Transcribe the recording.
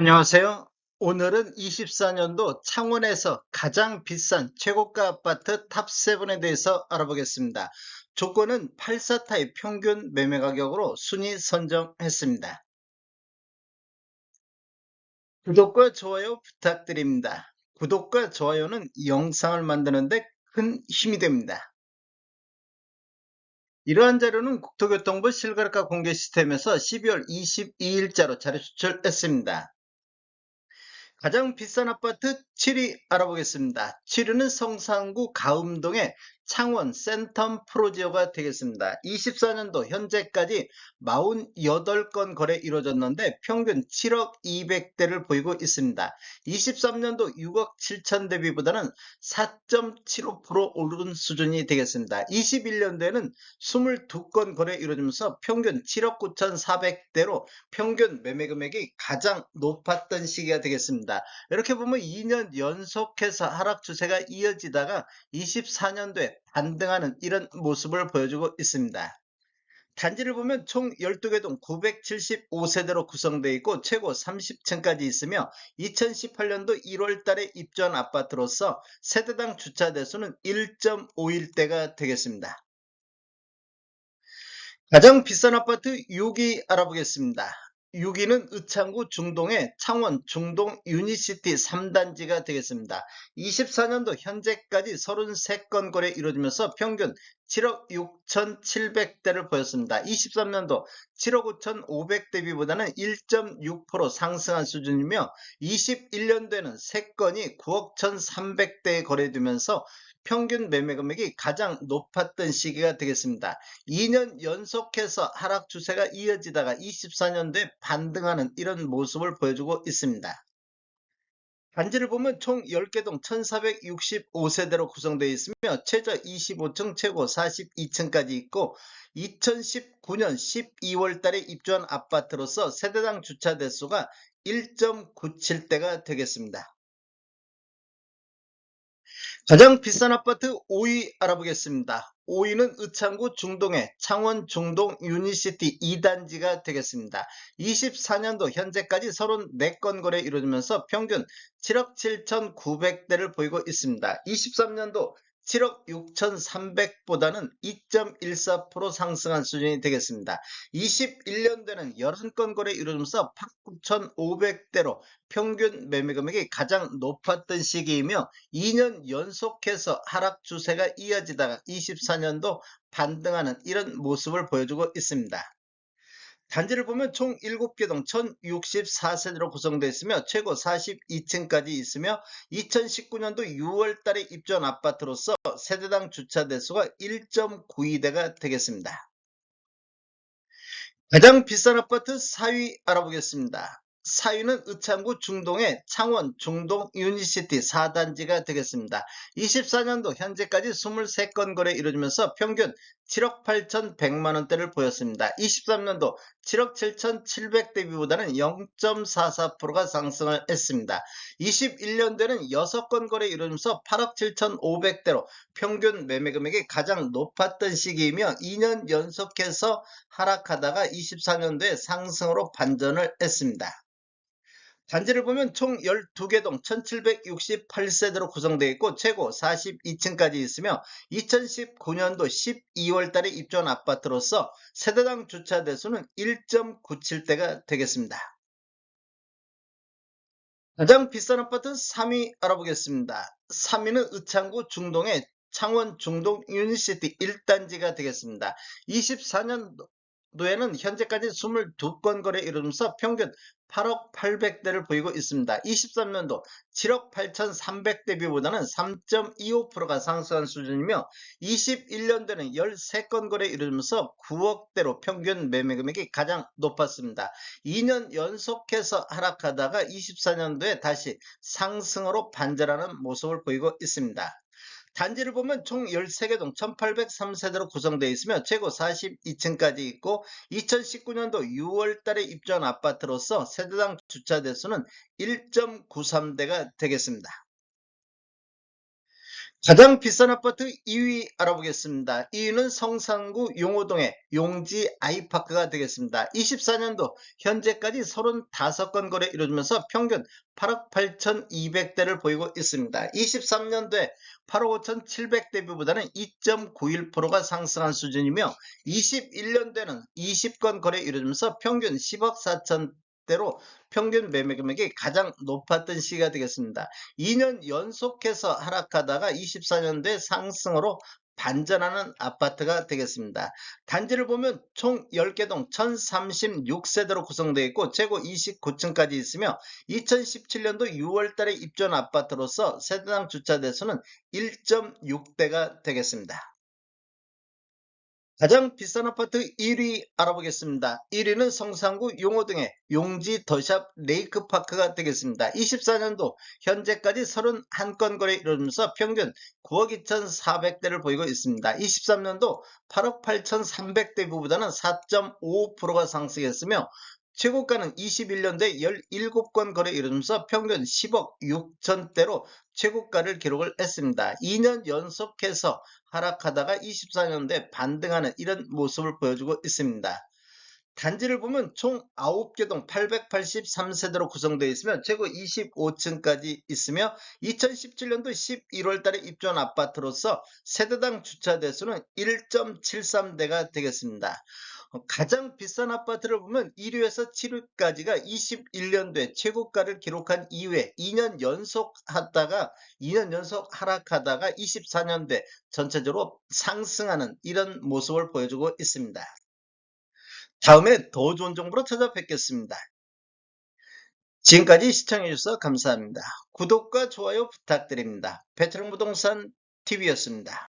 안녕하세요. 오늘은 24년도 창원에서 가장 비싼 최고가 아파트 탑7에 대해서 알아보겠습니다. 조건은 84타입 평균 매매 가격으로 순위 선정했습니다. 구독과 좋아요 부탁드립니다. 구독과 좋아요는 영상을 만드는데 큰 힘이 됩니다. 이러한 자료는 국토교통부 실거래가 공개 시스템에서 12월 22일자로 자료 추출했습니다. 가장 비싼 아파트 7위 알아보겠습니다. 7위는 성산구 가음동의 창원 센텀 프로지오가 되겠습니다. 24년도 현재까지 48건 거래 이루어졌는데 평균 7억 200대를 보이고 있습니다. 23년도 6억 7천 대비보다는 4.75% 오른 수준이 되겠습니다. 21년도에는 22건 거래 이루어지면서 평균 7억 9,400대로 평균 매매 금액이 가장 높았던 시기가 되겠습니다. 이렇게 보면 2년 연속해서 하락 추세가 이어지다가 24년도에 반등하는 이런 모습을 보여주고 있습니다. 단지를 보면 총 12개 동 975세대로 구성되어 있고 최고 30층까지 있으며 2018년도 1월 달에 입주한 아파트로서 세대당 주차 대수는 1.51대가 되겠습니다. 가장 비싼 아파트 6위 알아보겠습니다. 6위는 의창구 중동의 창원 중동 유니시티 3단지가 되겠습니다. 24년도 현재까지 33건 거래 이루어지면서 평균 7억 6,700대를 보였습니다. 23년도 7억 5,500대비보다는 1.6% 상승한 수준이며 21년도에는 3건이 9억 1,300대에 거래되면서 평균 매매 금액이 가장 높았던 시기가 되겠습니다. 2년 연속해서 하락 추세가 이어지다가 24년도에 반등하는 이런 모습을 보여주고 있습니다. 단지를 보면 총 10개 동 1465세대로 구성되어 있으며 최저 25층, 최고 42층까지 있고 2019년 12월 달에 입주한 아파트로서 세대당 주차 대수가 1.97대가 되겠습니다. 가장 비싼 아파트 5위 알아보겠습니다. 5위는 의창구 중동의 창원 중동 유니시티 2단지가 되겠습니다. 24년도 현재까지 34건 거래 이루어지면서 평균 7억 7,900대를 보이고 있습니다. 23년도 7억 6,300보다는 2.14% 상승한 수준이 되겠습니다. 21년도에는 11건 거래 이루어지면서 8,9,500대로 평균 매매 금액이 가장 높았던 시기이며 2년 연속해서 하락 추세가 이어지다가 24년도 반등하는 이런 모습을 보여주고 있습니다. 단지를 보면 총 7개 동 1064세대로 구성되어 있으며 최고 42층까지 있으며 2019년도 6월 달에 입주한 아파트로서 세대당 주차 대수가 1.92대가 되겠습니다. 가장 비싼 아파트 4위 알아보겠습니다. 4위는 의창구 중동의 창원 중동 유니시티 4단지가 되겠습니다. 24년도 현재까지 23건 거래 이루어지면서 평균 7억 8,100만원대를 보였습니다. 23년도 7억 7,700대비보다는 0.44%가 상승을 했습니다. 21년도에는 6건 거래 이루어지면서 8억 7,500대로 평균 매매 금액이 가장 높았던 시기이며 2년 연속해서 하락하다가 24년도에 상승으로 반전을 했습니다. 단지를 보면 총 12개 동 1768세대로 구성되어 있고 최고 42층까지 있으며 2019년도 12월 달에 입주한 아파트로서 세대당 주차 대수는 1.97대가 되겠습니다. 가장 비싼 아파트 3위 알아보겠습니다. 3위는 의창구 중동의 창원 중동 유니시티 1단지가 되겠습니다. 24년도에는 현재까지 22건 거래 이루면서 평균 8억 800대를 보이고 있습니다. 23년도 7억 8,300대비보다는 3.25%가 상승한 수준이며 21년도에는 13건 거래 이루면서 9억대로 평균 매매 금액이 가장 높았습니다. 2년 연속해서 하락하다가 24년도에 다시 상승으로 반전하는 모습을 보이고 있습니다. 단지를 보면 총 13개 동 1803세대로 구성되어 있으며 최고 42층까지 있고 2019년도 6월 달에 입주한 아파트로서 세대당 주차 대수는 1.93대가 되겠습니다. 가장 비싼 아파트 2위 알아보겠습니다. 2위는 성산구 용호동의 용지 아이파크가 되겠습니다. 24년도 현재까지 35건 거래 이루어지면서 평균 8억 8,200대를 보이고 있습니다. 23년도에 8억 5,700대비보다는 2.91%가 상승한 수준이며 21년도에는 20건 거래 이루어지면서 평균 10억 4천대로 평균 매매 금액이 가장 높았던 시기가 되겠습니다. 2년 연속해서 하락하다가 24년도에 상승으로 반전하는 아파트가 되겠습니다. 단지를 보면 총 10개 동 1036세대로 구성되어 있고 최고 29층까지 있으며 2017년도 6월 달에 입주한 아파트로서 세대당 주차 대수는 1.6대가 되겠습니다. 가장 비싼 아파트 1위 알아보겠습니다. 1위는 성산구 용호동의 용지 더샵 레이크파크가 되겠습니다. 24년도 현재까지 31건 거래 이루어지면서 평균 9억 2,400대를 보이고 있습니다. 23년도 8억 8,300대보다는 4.55%가 상승했으며 최고가는 21년도에 17건 거래 이루면서 평균 10억 6천대로 최고가를 기록을 했습니다. 2년 연속해서 하락하다가 24년도에 반등하는 이런 모습을 보여주고 있습니다. 단지를 보면 총 9개 동 883세대로 구성되어 있으며 최고 25층까지 있으며 2017년도 11월 달에 입주한 아파트로서 세대당 주차 대수는 1.73대가 되겠습니다. 가장 비싼 아파트를 보면 1위에서 7위까지가 21년도에 최고가를 기록한 이후에 2년 연속 하락하다가 24년도에 전체적으로 상승하는 이런 모습을 보여주고 있습니다. 다음에 더 좋은 정보로 찾아뵙겠습니다. 지금까지 시청해주셔서 감사합니다. 구독과 좋아요 부탁드립니다. 베테랑 부동산 TV였습니다.